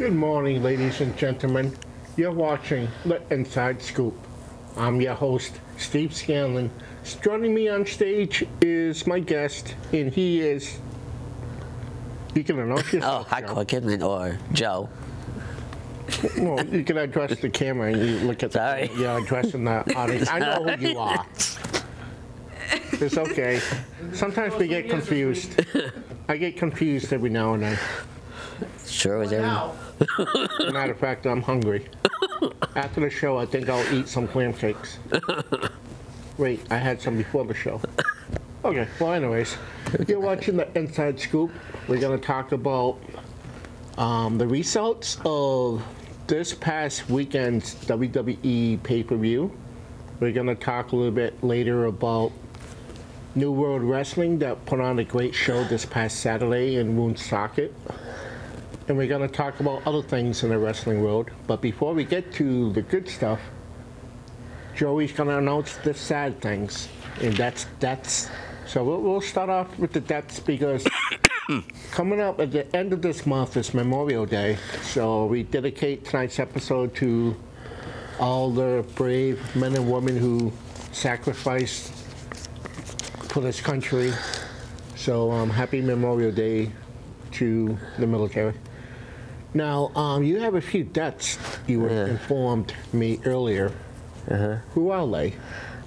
Good morning, ladies and gentlemen. You're watching The Inside Scoop. I'm your host, Steve Scanlon. Joining me on stage is my guest, and he is... You can announce yourself, Oh, hi, Kidman or Joe. Well, you can address the camera and you look at the... Sorry. You're addressing the audience. I know who you are. It's okay. Sometimes we get confused. I get confused every now and then. Sure was every... Matter of fact, I'm hungry. After the show, I think I'll eat some clam cakes. Wait, I had some before the show. Okay, well anyways, you're watching The Inside Scoop. We're going to talk about the results of this past weekend's WWE pay-per-view. We're going to talk a little bit later about New World Wrestling that put on a great show this past Saturday in Woonsocket. And we're going to talk about other things in the wrestling world. But before we get to the good stuff, Joey's going to announce the sad things. And that's deaths. So we'll start off with the deaths because coming up at the end of this month is Memorial Day. So we dedicate tonight's episode to all the brave men and women who sacrificed for this country. So happy Memorial Day to the military. Now, you have a few deaths you were informed me earlier. Who are they?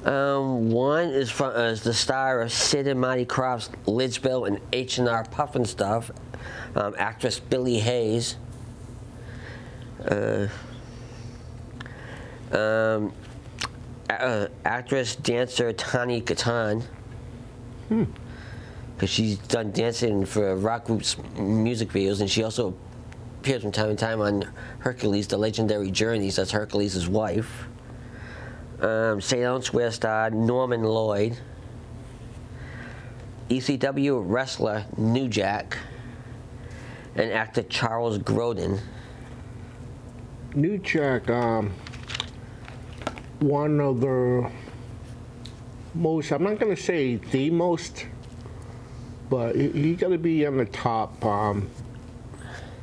One is from the star of Sid and Marty Krofft's Lidsville and H&R Puffin Stuff, actress Billie Hayes. Actress dancer Tani Katan. Because she's done dancing for rock groups' music videos, and she also appears from time to time on Hercules, The Legendary Journeys. That's Hercules' wife. St. Elsewhere star Norman Lloyd. ECW wrestler New Jack. And actor Charles Grodin. New Jack, one of the most, I'm not going to say the most, but he got to be in the top,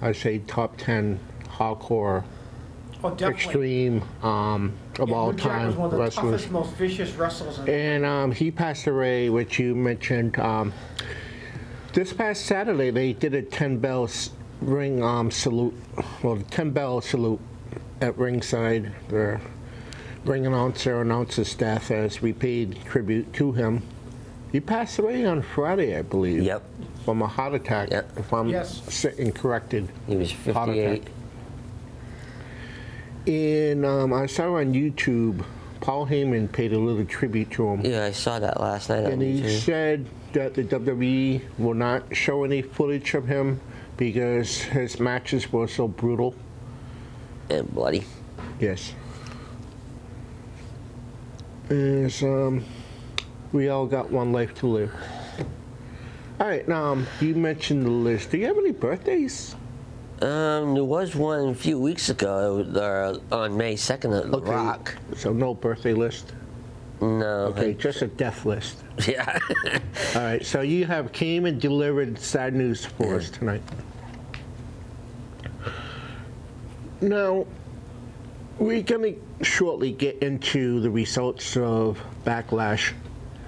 I'd say top 10 hardcore, extreme of all time was one of the wrestlers. toughest, most vicious wrestlers. And he passed away, which you mentioned. This past Saturday, they did a 10-bell ring salute, well, the 10-bell salute at ringside. The ring announcer announced his death as we paid tribute to him. He passed away on Friday, I believe. Yep. From a heart attack, if I'm sitting corrected. He was 58. And I saw on YouTube, Paul Heyman paid a little tribute to him. Yeah, I saw that last night. And he said that the WWE will not show any footage of him because his matches were so brutal. And bloody. Yes. As we all got one life to live. All right, now you mentioned the list. Do you have any birthdays? There was one a few weeks ago on May 2nd at The Rock. So no birthday list? No. Okay, just a death list. Yeah. All right, so you have came and delivered sad news for us tonight. Now, we're going to shortly get into the results of Backlash,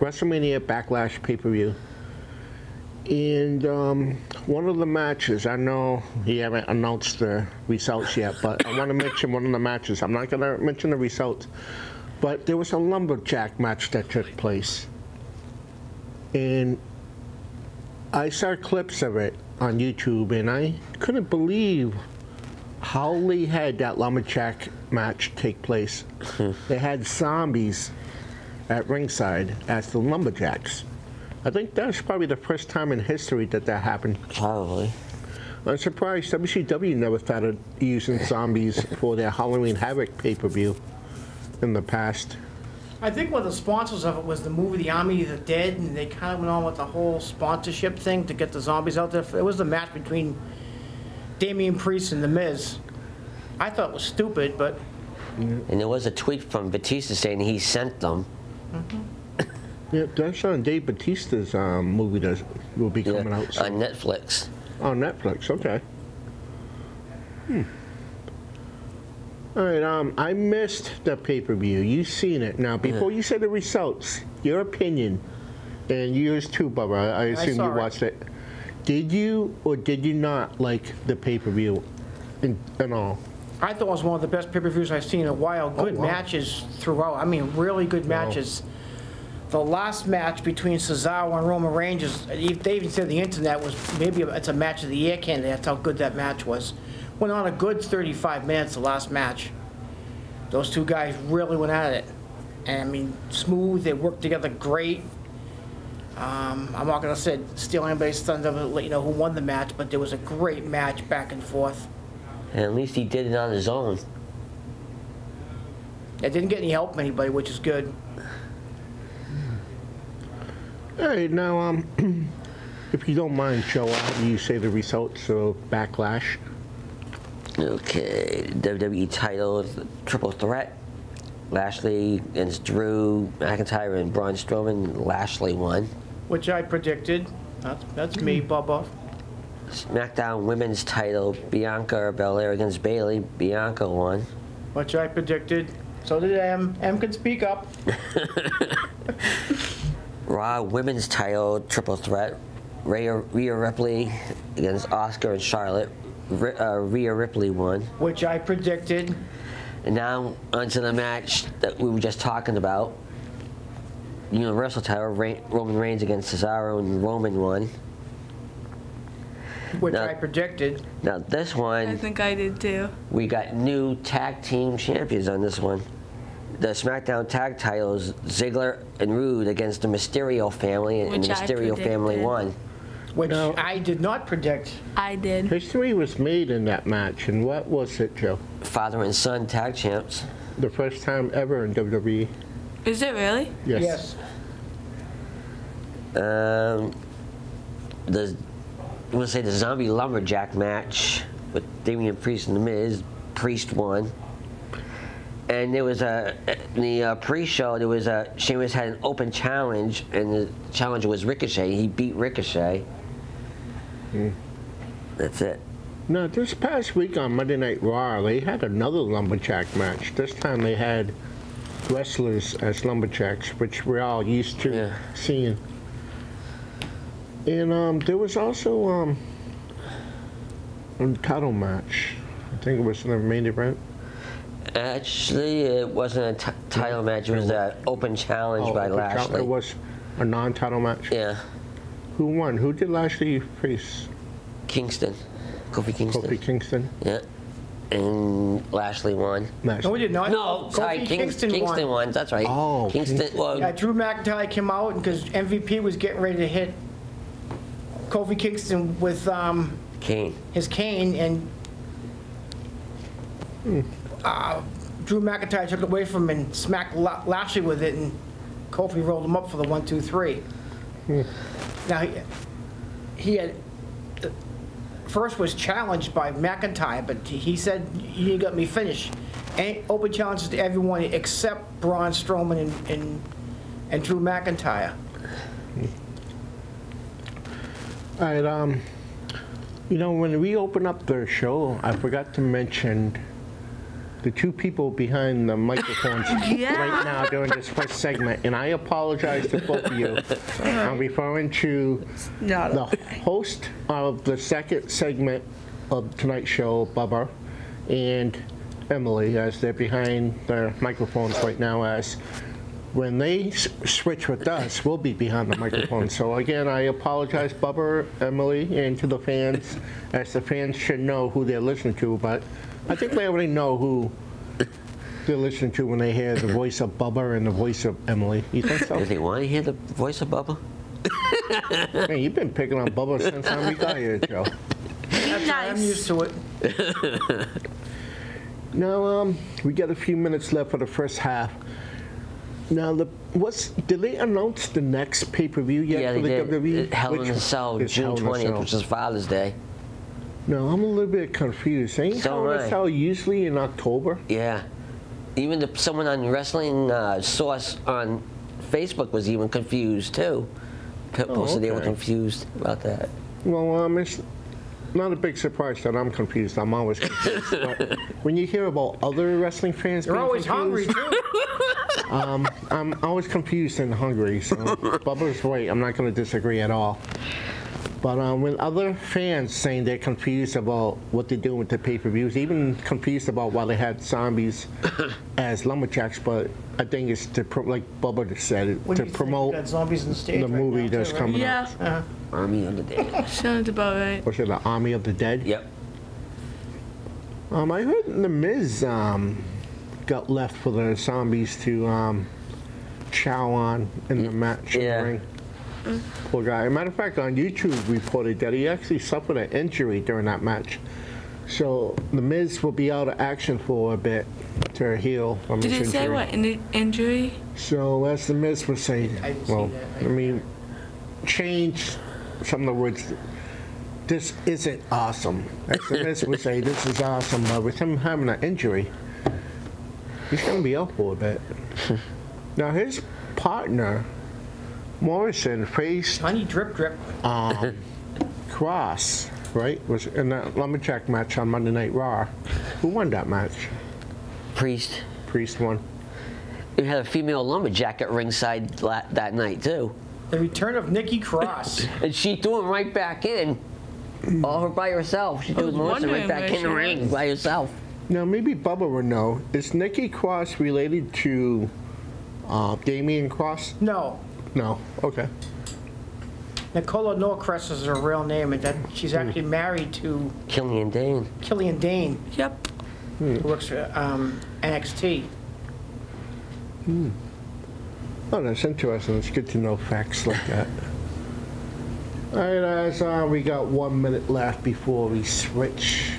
WrestleMania Backlash pay-per-view. And one of the matches, I know you haven't announced the results yet, but I want to mention one of the matches. I'm not going to mention the results, but there was a Lumberjack match that took place. And I saw clips of it on YouTube, and I couldn't believe how they had that Lumberjack match take place. They had zombies at ringside as the Lumberjacks. I think that's probably the first time in history that happened. Probably. I'm surprised WCW never thought of using zombies for their Halloween Havoc pay-per-view in the past. I think one of the sponsors of it was the movie The Army of the Dead, and they kind of went on with the whole sponsorship thing to get the zombies out there. It was the match between Damien Priest and The Miz. I thought it was stupid, but... And there was a tweet from Batista saying he sent them. Yeah, that's on Dave Bautista's movie that will be coming out soon. On Netflix. On Netflix, okay. All right, I missed the pay-per-view. You've seen it. Now, before you say the results, your opinion, and yours too, Bubba, I assume you watched it. Did you or did you not like the pay-per-view and all? I thought it was one of the best pay-per-views I've seen in a while. Good matches throughout. I mean, really good matches. The last match between Cesaro and Roman Reigns, they even said the internet was maybe it's a match of the year candidate. That's how good that match was. Went on a good 35 minutes, the last match. Those two guys really went at it. And I mean, smooth, they worked together great. I'm not going to steal anybody's thunder, let you know who won the match, but there was a great match back and forth. And at least he did it on his own. It didn't get any help from anybody, which is good. All right, now, if you don't mind, Joe, I'll have you say the results of Backlash. Okay, WWE title, triple threat. Lashley against Drew McIntyre and Braun Strowman. Lashley won. Which I predicted. That's me, Bubba. SmackDown Women's title, Bianca Belair against Bayley. Bianca won. Which I predicted. So did M. M can speak up. Raw Women's title, triple threat. Rhea Ripley against Asuka and Charlotte. Rhea Ripley won. Which I predicted. And now onto the match that we were just talking about. Universal title, Roman Reigns against Cesaro, and Roman won. Which I predicted. Now this one, I think I did too. We got new tag team champions on this one. The SmackDown tag titles, Ziggler and Roode against the Mysterio family, and the Mysterio family won. Which I did not predict. I did. History was made in that match, and what was it, Joe? Father and son tag champs. The first time ever in WWE. Is it really? Yes. We'll say the Zombie Lumberjack match with Damien Priest and The Miz. Priest won. And there was in the pre-show, there was Sheamus had an open challenge, and the challenger was Ricochet. He beat Ricochet. That's it. Now, this past week on Monday Night Raw, they had another Lumberjack match. This time they had wrestlers as Lumberjacks, which we're all used to seeing. And there was also a title match. I think it was in the main event. Actually, it wasn't a title match. It was an open challenge by Lashley. It was a non-title match? Yeah. Who won? Who did Lashley face? Kingston. Kofi Kingston. Kofi Kingston. Yeah. And Lashley won. No, we did not. No, sorry, Kingston won. That's right. Oh, Kingston. Well, yeah, Drew McIntyre came out because MVP was getting ready to hit Kofi Kingston with his cane, and Drew McIntyre took it away from him and smacked Lashley with it, and Kofi rolled him up for the 1, 2, 3. Now he had first was challenged by McIntyre, but he said, "You got me finished." And open challenges to everyone except Braun Strowman and Drew McIntyre. All right, when we open up the show, I forgot to mention the two people behind the microphones right now during this first segment, and I apologize to both of you. I'm referring to the host of the second segment of tonight's show, Bubba, and Emily, as they're behind their microphones right now. As when they switch with us, we'll be behind the microphone. So again, I apologize, Bubba, Emily, and to the fans, as the fans should know who they're listening to, but I think they already know who they're listening to when they hear the voice of Bubba and the voice of Emily. You think so? Do they want to hear the voice of Bubba? Man, you've been picking on Bubba since time we got here, Joe. I'm used to it. Now, we got a few minutes left for the first half. Now, did they announce the next pay-per-view yet for the WWE? Hell in a Cell, June 20th, which is Father's Day. No, I'm a little bit confused. Ain't Hell in a Cell usually in October? Yeah. Even someone on Wrestling Source on Facebook was even confused, too. Posted they were confused about that. Well, not a big surprise that I'm confused. I'm always confused. But when you hear about other wrestling fans You're being always confused, hungry, too. I'm always confused and hungry. So Bubba's right. I'm not going to disagree at all. But when other fans saying they're confused about what they're doing with the pay-per-views, even confused about why they had zombies as lumberjacks, but I think it's to, like Bubba just said, What do to you promote think? You got zombies in the stage the right movie now, that's too, right? coming Yeah. up. Army of the Dead. Sounds about right. What's it, the Army of the Dead? Yep. I heard The Miz got left for the zombies to chow on in the match in Yeah. the ring. Poor guy. As a matter of fact, on YouTube reported that he actually suffered an injury during that match. So The Miz will be out of action for a bit to heal from Did his it injury. say what injury? So as The Miz would say, I didn't see well, that. I mean, change some of the words. This isn't awesome. As The Miz would say, this is awesome, but with him having an injury, he's going to be out for a bit. Now his partner, Morrison, faced Honey drip drip. Cross, right? Was in that Lumberjack match on Monday Night Raw. Who won that match? Priest. Priest won. We had a female lumberjack at ringside that night too, The return of Nikki Cross. and she threw him right back in, all her by herself. She threw was Melissa right wondering back where in the she ring was. by herself. Now maybe Bubba would know. Is Nikki Cross related to Damien Cross? No. No. Okay. Nicola Norcrest is her real name, and that she's actually married to Killian Dane. Killian Dane, Yep. who works for NXT. Oh, that's interesting. It's good to know facts like that. All right, as we got 1 minute left before we switch.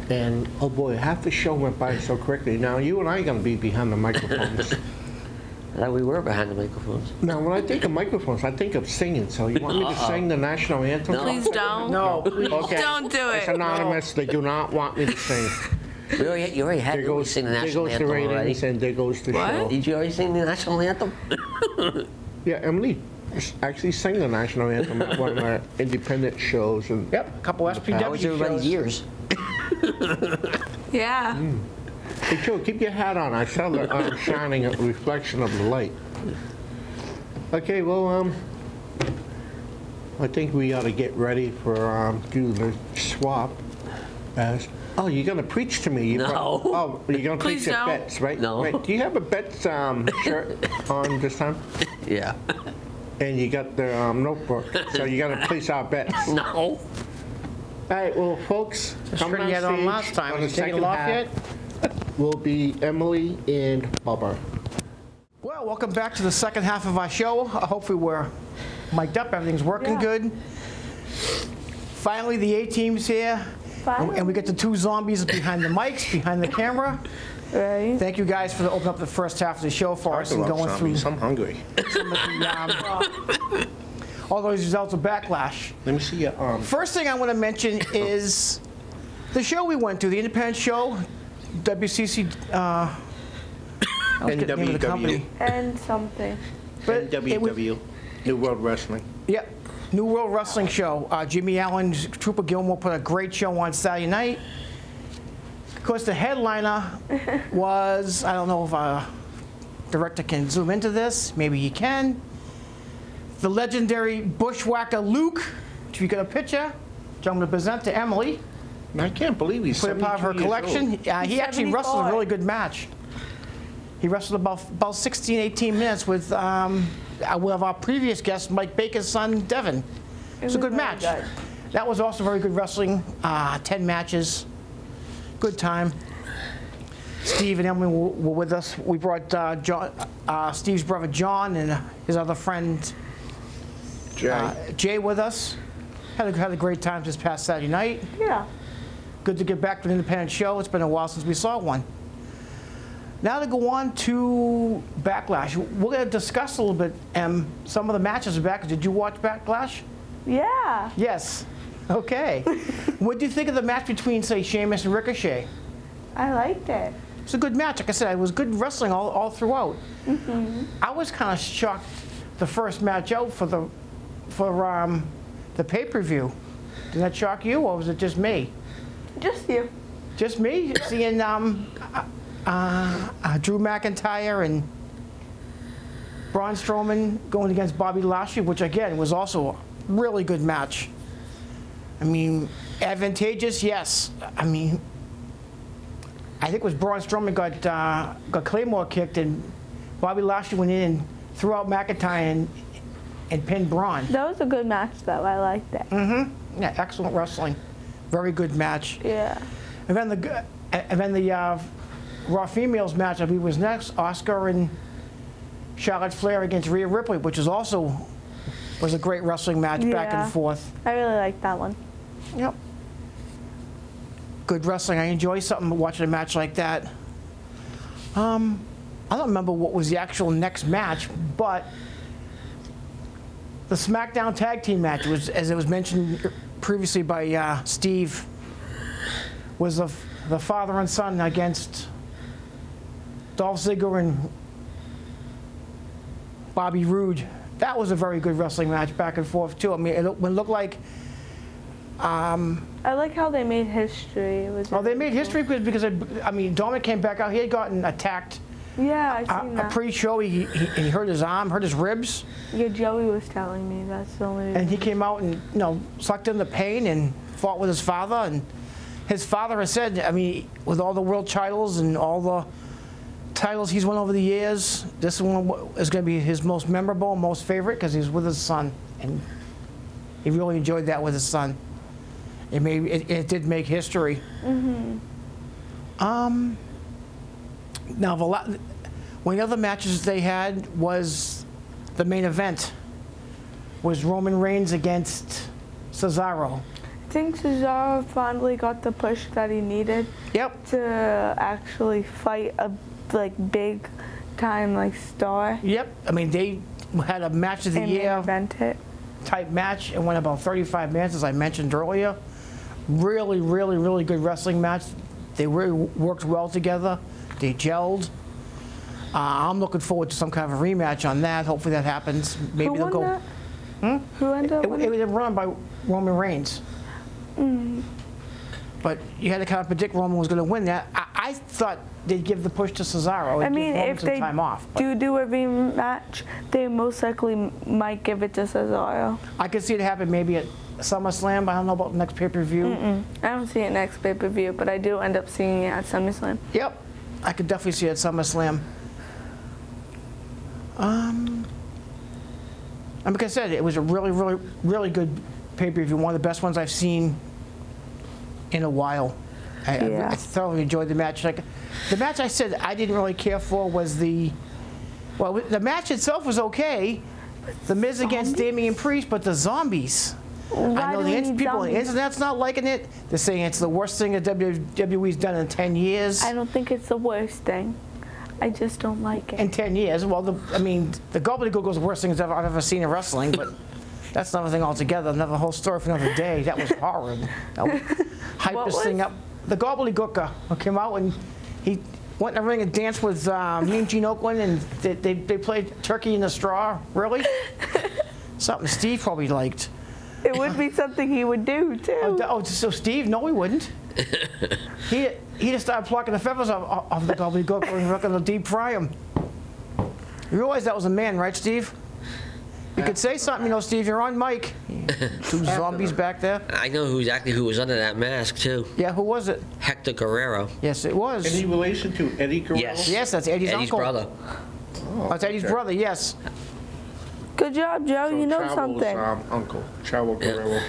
And, oh boy, half the show went by so quickly. Now, you and I are going to be behind the microphones. I thought we were behind the microphones. Now, when I think of microphones, I think of singing. So you want me to sing the national anthem? No. Please don't. No, please. Okay. Don't do It's it. anonymous. They do not want me to sing. You already had There me goes, sing the there national goes the anthem already. ratings and there goes the What? show. Did you already sing the national anthem? Yeah, Emily actually sang the national anthem at one of our independent shows. And Yep, a couple How was SPW everybody's shows. years? Yeah. Hey, Joe, keep your hat on. I saw the shining reflection of the light. Okay, well, I think we ought to get ready for do the swap. As you're gonna preach to me. You No. oh, you're gonna Please preach your don't. bets, right? No. Right. Do you have a bets shirt on this time? Yeah. And you got the notebook, so you're gonna place our bets. No. All right, well, folks, Just coming sure on you had on stage last time. on You the taking it second off half yet? will be Emily and Bubba. Well, welcome back to the second half of our show. Hopefully we're mic'd up, everything's working good. Finally, the A-team's here. And we get the two zombies behind the mics, behind the camera. Right. Thank you guys for opening up the first half of the show for us and going through I'm hungry. some of the, all those results of Backlash. Let me see your arm. First thing I want to mention is the show we went to, the independent show, WCC. I forget the name of the company. And something. But it was- NWW, New World Wrestling. Yep. New World Wrestling Show. Jimmy Allen, Trooper Gilmore put a great show on Saturday night. Of course, the headliner was, I don't know if a director can zoom into this. Maybe he can. The legendary Bushwhacker Luke, which we got a picture, which I'm going to present to Emily. I can't believe he's Put it part of her 72 years collection. old. He actually wrestled a 74. really good match. He wrestled about 16, 18 minutes with one of our previous guests, Mike Baker's son, Devin. It was a good match. That was also very good wrestling. 10 matches. Good time. Steve and Emily were with us. We brought Steve's brother John and his other friend Jay with us. Had a great time this past Saturday night. Yeah. Good to get back to an independent show. It's been a while since we saw one. Now to go on to Backlash. We're going to discuss a little bit, some of the matches of Backlash. Did you watch Backlash? Yeah. Yes. Okay. What do you think of the match between, say, Sheamus and Ricochet? I liked it. It's a good match. Like I said, it was good wrestling all throughout. I was kind of shocked the first match out for the pay-per-view. Did that shock you, or was it just me? Just you. Just me seeing Drew McIntyre and Braun Strowman going against Bobby Lashley, which again was also a really good match. I mean, advantageous, yes. I mean, I think it was Braun Strowman got Claymore kicked, and Bobby Lashley went in and threw out McIntyre and pinned Braun. That was a good match, though. I liked it. Mm-hmm. Yeah, excellent wrestling. Very good match. Yeah. And then the Raw Females match, I believe, was next. Asuka and Charlotte Flair against Rhea Ripley, which was a great wrestling match, back and forth. I really liked that one. Yep. Good wrestling. I enjoy something watching a match like that. I don't remember what was the actual next match, but the SmackDown Tag Team match was, as it was mentioned previously by Steve, was the father and son against Dolph Ziggler and Bobby Roode. That was a very good wrestling match, back and forth too. I mean, it looked like. I like how they made history. It was They made history because I mean, Dominic came back out. He had gotten attacked. Yeah, I seen that. Pre-show, he hurt his arm, hurt his ribs. Yeah, Joey was telling me that's the only. And he came out and sucked in the pain and fought with his father. And his father has said, I mean, with all the world titles and all the titles he's won over the years, this one is going to be his most memorable, most favorite, because he's with his son, and he really enjoyed that with his son. It did make history. Mm-hmm. Now, one of the other matches they had was the main event. Was Roman Reigns against Cesaro. I think Cesaro finally got the push that he needed. Yep. To actually fight a big time star. Yep. I mean, they had a match of the year type match and went about 35 minutes, as I mentioned earlier. Really, really, really good wrestling match. They really worked well together. They gelled. I'm looking forward to some kind of a rematch on that. Hopefully that happens. Maybe Who won that? Who ended up winning? It was run by Roman Reigns. But you had to kind of predict Roman was going to win that. I thought they'd give the push to Cesaro and give Roman some time off. Do a rematch, they most likely might give it to Cesaro. I could see it happen maybe at SummerSlam, but I don't know about the next pay-per-view. I don't see it next pay-per-view, but I do end up seeing it at SummerSlam. Yep. I could definitely see it at SummerSlam. And like I said, it was a really, really, really good pay-per-view. One of the best ones I've seen in a while. I thoroughly enjoyed the match. The match I said I didn't really care for was the match itself was okay. The Miz against Damien Priest, but the zombies. I know the people on the internet's not liking it. They're saying it's the worst thing that WWE's done in 10 years. I don't think it's the worst thing. I just don't like it. In 10 years? Well, the gobbledygook was the worst thing I've ever seen in wrestling, but that's another thing altogether. Another whole story for another day. That was horrible. That was, hype this thing up. The gobbledygook came out and he went in the ring and danced with Mean Gene Oakland, and they played Turkey in the Straw. Really? Something Steve probably liked. It would be something he would do, too. So Steve? No, he wouldn't. He just started plucking the feathers off the gobbledygook and looking to deep fry him. You realize that was a man, right, Steve? You could say something, Steve. You're on mic. Two zombies back there. I know exactly who was under that mask, too. Yeah, who was it? Hector Guerrero. Yes, it was. Any relation to Eddie Guerrero? Yes. Yes, that's Eddie's uncle. brother. Oh, That's Eddie's brother, yes. Good job, Joe. So you know Chavo's, something. Uncle. Chavo Guerrero.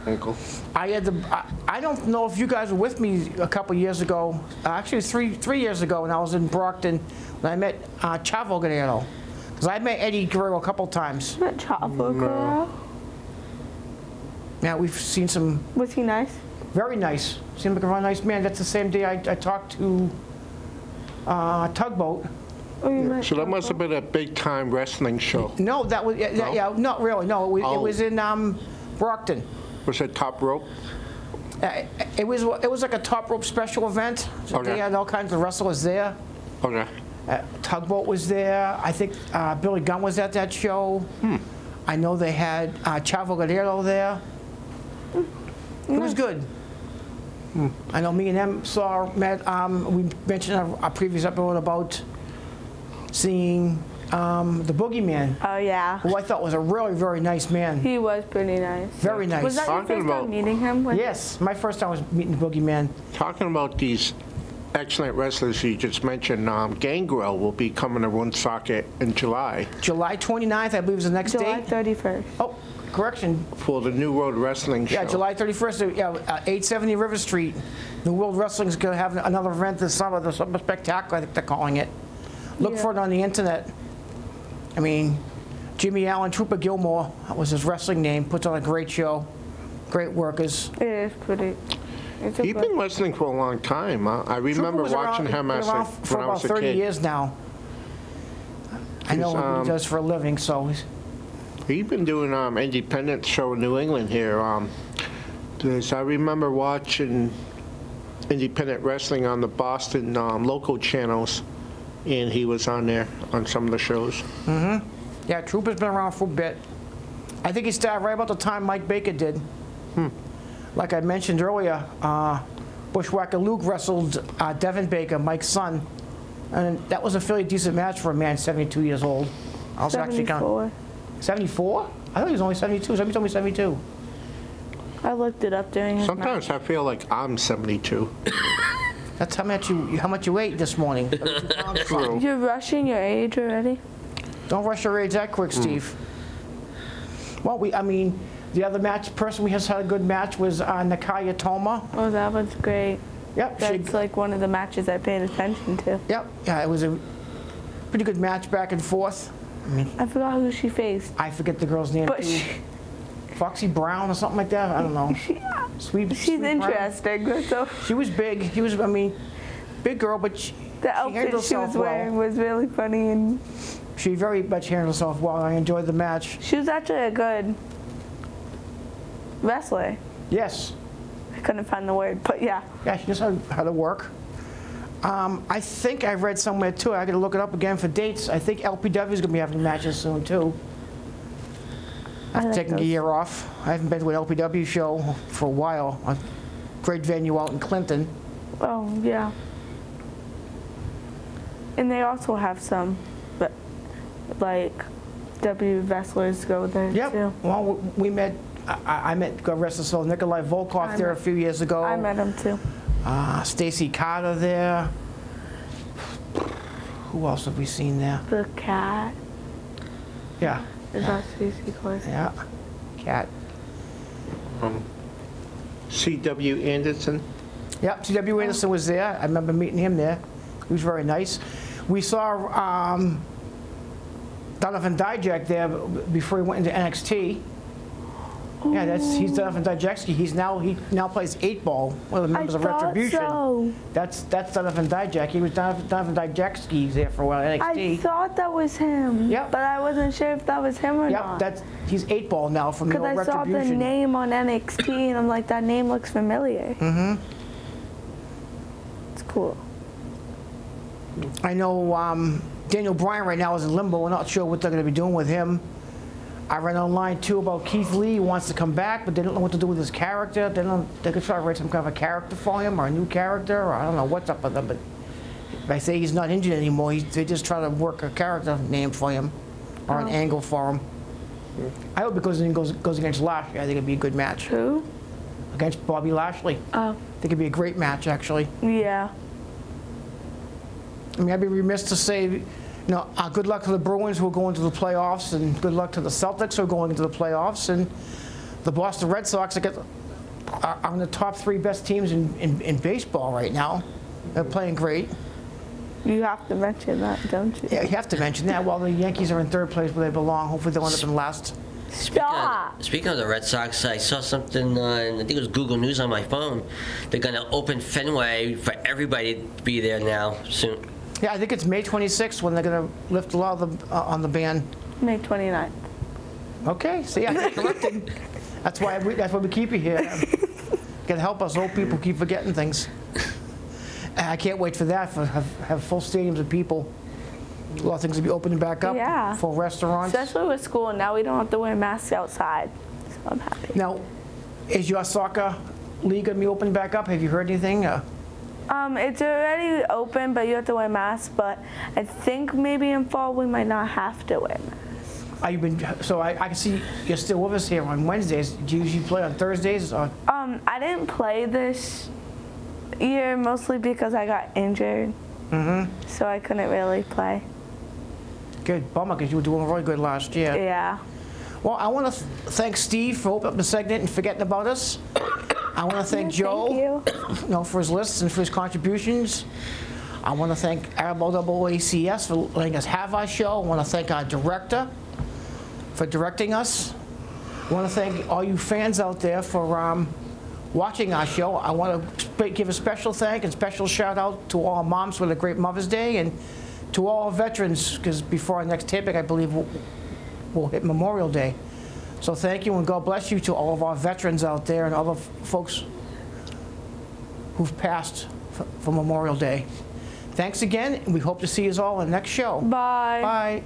Uncle. I don't know if you guys were with me a couple years ago. Actually, three years ago when I was in Brockton, when I met Chavo Guerrero. Because I met Eddie Guerrero a couple times. Met Chavo Guerrero? Yeah, we've seen some. Was he nice? Very nice. Seemed like a very nice man. That's the same day I talked to Tugboat. Oh, you met So that must have been a big-time wrestling show. No, that was not really. No, it was in Brockton. Was it Top Rope? It was like a top rope special event. So Okay. they had all kinds of wrestlers there. Okay. Tugboat was there. I think Billy Gunn was at that show. I know they had Chavo Guerrero there. It was good. I know me and them met. We mentioned our previous episode about seeing the Boogeyman. Oh, yeah. Who I thought was a really, very nice man. He was pretty nice. Very nice. Was that your first time meeting him? Yes, my first time was meeting the Boogeyman. Talking about these excellent wrestlers you just mentioned, Gangrel will be coming to Woonsocket in July. July 29th, I believe, is the next July date. 31st. Oh, correction. For the New World Wrestling Show. Yeah, July 31st, 870 River Street. New World Wrestling's going to have another event this summer. The Summer Spectacular, I think they're calling it. Look for it on the internet. I mean, Jimmy Allen, Trooper Gilmore, that was his wrestling name, puts on a great show. Great workers. It is pretty. He's been wrestling for a long time. I remember watching him when I was a kid. For about 30 years now. I know what he does for a living, so. He's been doing independent show in New England here. I remember watching independent wrestling on the Boston local channels, and he was on there on some of the shows. Mm-hmm. Yeah, Trooper's been around for a bit. I think he started right about the time Mike Baker did. Like I mentioned earlier, Bushwhacker Luke wrestled Devin Baker, Mike's son, and that was a fairly decent match for a man 72 years old. I was 74. actually counting. 74? I thought he was only 72. Somebody told me 72. I looked it up during his Sometimes match. I feel like I'm 72. That's how much you ate this morning. True. You're rushing your age already? Don't rush your age that quick, Steve. Well, the other person we just had a good match was Nakaya Toma. Oh, that was great. Yep. That's like one of the matches I paid attention to. Yep. Yeah, it was a pretty good match back and forth. I forgot who she faced. I forget the girl's name But too. Foxy Brown or something like that. I don't know. She's interesting. So She was big. Big girl, but the outfit she was wearing was really funny, and she very much handled herself well. I enjoyed the match. she was actually a good wrestler. Yes. I couldn't find the word, but yeah. Yeah, she just had how to work. I think I read somewhere too. I got to look it up again for dates. I think LPW is going to be having matches soon too. Taking a year off. I haven't been to an LPW show for a while. A great venue out in Clinton. Oh, yeah. And they also have some, but like W wrestlers go there too. Well, we met. I met wrestler Nikolai Volkov there a few years ago. I met him too. Stacy Carter there. Who else have we seen there? The cat. Yeah. Is that Stacy Carter? Yeah. Cat. C.W. Anderson. Yep, C.W. Anderson was there. I remember meeting him there. He was very nice. We saw Donovan Dijak there before he went into NXT. Yeah, he's Donovan Dijak. He now plays 8-Ball, one of the members of Retribution. So. That's Donovan Dijak. He was Donovan Dijak there for a while at NXT. I thought that was him. Yep. But I wasn't sure if that was him or not. Yep, he's 8-Ball now from the old Because I saw Retribution. the name on NXT and I'm like, that name looks familiar. Mm-hmm. It's cool. I know Daniel Bryan right now is in limbo. We're not sure what they're going to be doing with him. I read online too about Keith Lee. He wants to come back, but they don't know what to do with his character. They could try to write some kind of a character for him or a new character, or I don't know what's up with them. But they say he's not injured anymore. They just try to work a character name for him or an angle for him. I hope it goes against Lashley. I think it'd be a good match. Who? Against Bobby Lashley. Oh. I think it'd be a great match, actually. Yeah. I mean, I'd be remiss to say, good luck to the Bruins who are going to the playoffs, and good luck to the Celtics who are going into the playoffs, and the Boston Red Sox are on the top 3 best teams in baseball right now. They're playing great. You have to mention that, don't you? Yeah, you have to mention that. Well, the Yankees are in 3rd place where they belong. Hopefully they'll end up in last. Stop! Speaking of the Red Sox, I saw something on, I think it was Google News on my phone. They're going to open Fenway for everybody to be there now soon. Yeah, I think it's May 26th when they're going to lift a lot of on the ban. May 29th. Okay, see, I corrected. That's why we keep you here. Can help us old people keep forgetting things. I can't wait for that. Have full stadiums of people. A lot of things will be opening back up. Yeah. Full restaurants. Especially with school, and now we don't have to wear masks outside. So I'm happy. Now, Is your soccer league going to be open back up? Have you heard anything? It's already open, but you have to wear masks. But I think maybe in fall we might not have to wear masks. So I can see you're still with us here on Wednesdays. Do you usually play on Thursdays? Or? I didn't play this year mostly because I got injured. So I couldn't really play. Good. Bummer, because you were doing really good last year. Yeah. Well, I want to thank Steve for opening up the segment and forgetting about us. I want to thank Joe, for his lists and for his contributions. I want to thank RLACS for letting us have our show. I want to thank our director for directing us. I want to thank all you fans out there for watching our show. I want to give a special thank and special shout out to all our moms for the great Mother's Day, and to all our veterans, because before our next taping, I believe we'll hit Memorial Day. So thank you, and God bless you to all of our veterans out there and all the folks who've passed for Memorial Day. Thanks again, and we hope to see you all in the next show. Bye. Bye.